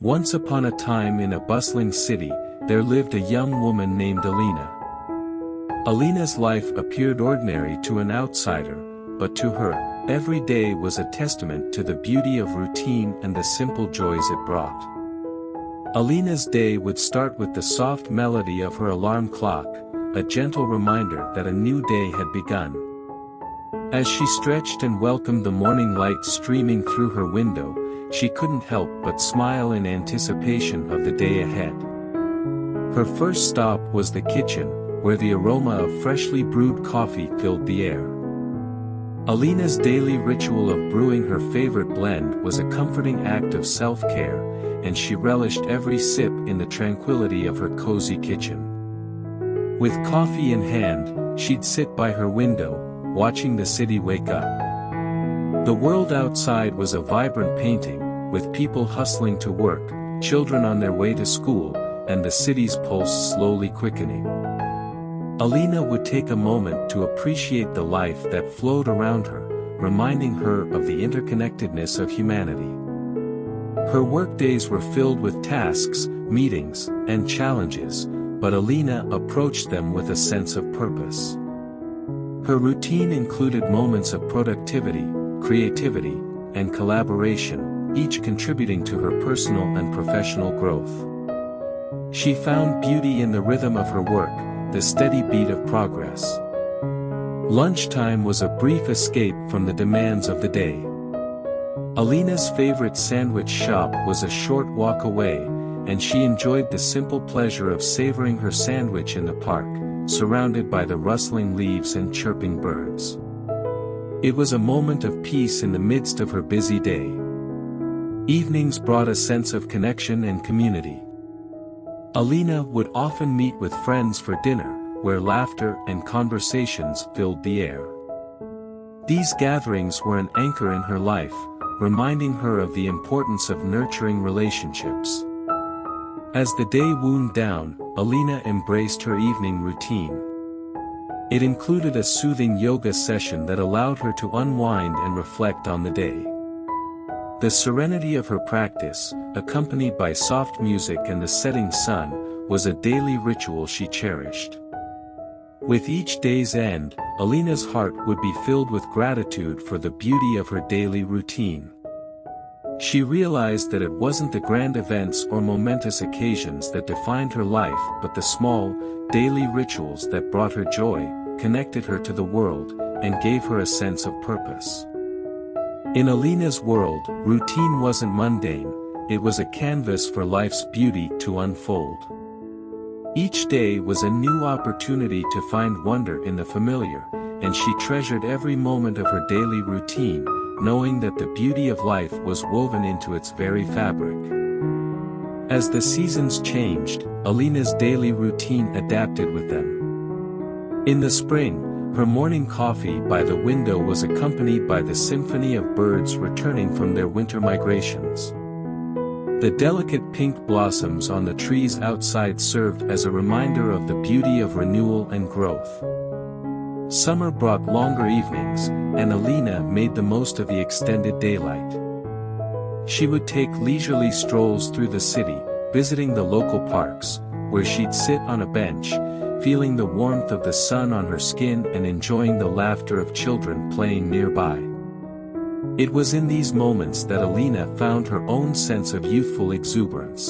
Once upon a time in a bustling city, there lived a young woman named Alina. Alina's life appeared ordinary to an outsider, but to her, every day was a testament to the beauty of routine and the simple joys it brought. Alina's day would start with the soft melody of her alarm clock, a gentle reminder that a new day had begun. As she stretched and welcomed the morning light streaming through her window, she couldn't help but smile in anticipation of the day ahead. Her first stop was the kitchen, where the aroma of freshly brewed coffee filled the air. Alina's daily ritual of brewing her favorite blend was a comforting act of self-care, and she relished every sip in the tranquility of her cozy kitchen. With coffee in hand, she'd sit by her window, watching the city wake up. The world outside was a vibrant painting, with people hustling to work, children on their way to school, and the city's pulse slowly quickening. Alina would take a moment to appreciate the life that flowed around her, reminding her of the interconnectedness of humanity. Her workdays were filled with tasks, meetings, and challenges, but Alina approached them with a sense of purpose. Her routine included moments of productivity, creativity, and collaboration, each contributing to her personal and professional growth. She found beauty in the rhythm of her work, the steady beat of progress. Lunchtime was a brief escape from the demands of the day. Alina's favorite sandwich shop was a short walk away, and she enjoyed the simple pleasure of savoring her sandwich in the park, surrounded by the rustling leaves and chirping birds. It was a moment of peace in the midst of her busy day. Evenings brought a sense of connection and community. Alina would often meet with friends for dinner, where laughter and conversations filled the air. These gatherings were an anchor in her life, reminding her of the importance of nurturing relationships. As the day wound down, Alina embraced her evening routine. It included a soothing yoga session that allowed her to unwind and reflect on the day. The serenity of her practice, accompanied by soft music and the setting sun, was a daily ritual she cherished. With each day's end, Alina's heart would be filled with gratitude for the beauty of her daily routine. She realized that it wasn't the grand events or momentous occasions that defined her life but the small, daily rituals that brought her joy, connected her to the world, and gave her a sense of purpose. In Alina's world, routine wasn't mundane, it was a canvas for life's beauty to unfold. Each day was a new opportunity to find wonder in the familiar, and she treasured every moment of her daily routine, knowing that the beauty of life was woven into its very fabric. As the seasons changed, Alina's daily routine adapted with them. In the spring, her morning coffee by the window was accompanied by the symphony of birds returning from their winter migrations. The delicate pink blossoms on the trees outside served as a reminder of the beauty of renewal and growth. Summer brought longer evenings, and Alina made the most of the extended daylight. She would take leisurely strolls through the city, visiting the local parks, where she'd sit on a bench, feeling the warmth of the sun on her skin and enjoying the laughter of children playing nearby. It was in these moments that Alina found her own sense of youthful exuberance.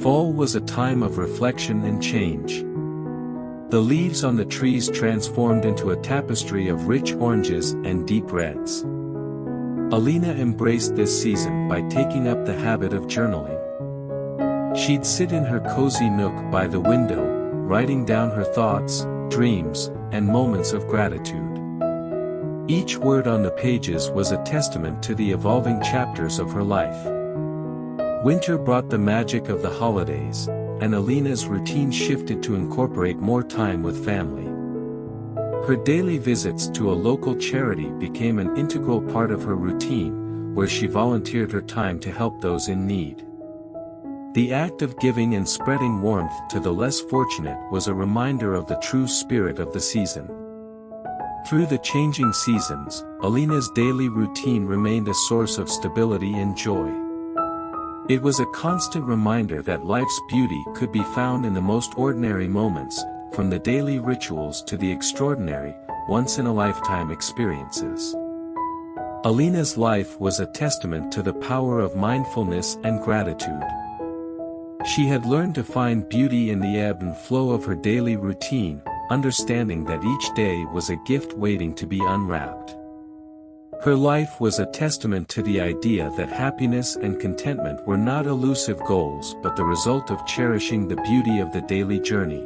Fall was a time of reflection and change. The leaves on the trees transformed into a tapestry of rich oranges and deep reds. Alina embraced this season by taking up the habit of journaling. She'd sit in her cozy nook by the window, writing down her thoughts, dreams, and moments of gratitude. Each word on the pages was a testament to the evolving chapters of her life. Winter brought the magic of the holidays, and Alina's routine shifted to incorporate more time with family. Her daily visits to a local charity became an integral part of her routine, where she volunteered her time to help those in need. The act of giving and spreading warmth to the less fortunate was a reminder of the true spirit of the season. Through the changing seasons, Alina's daily routine remained a source of stability and joy. It was a constant reminder that life's beauty could be found in the most ordinary moments, from the daily rituals to the extraordinary, once-in-a-lifetime experiences. Alina's life was a testament to the power of mindfulness and gratitude. She had learned to find beauty in the ebb and flow of her daily routine, understanding that each day was a gift waiting to be unwrapped. Her life was a testament to the idea that happiness and contentment were not elusive goals but the result of cherishing the beauty of the daily journey.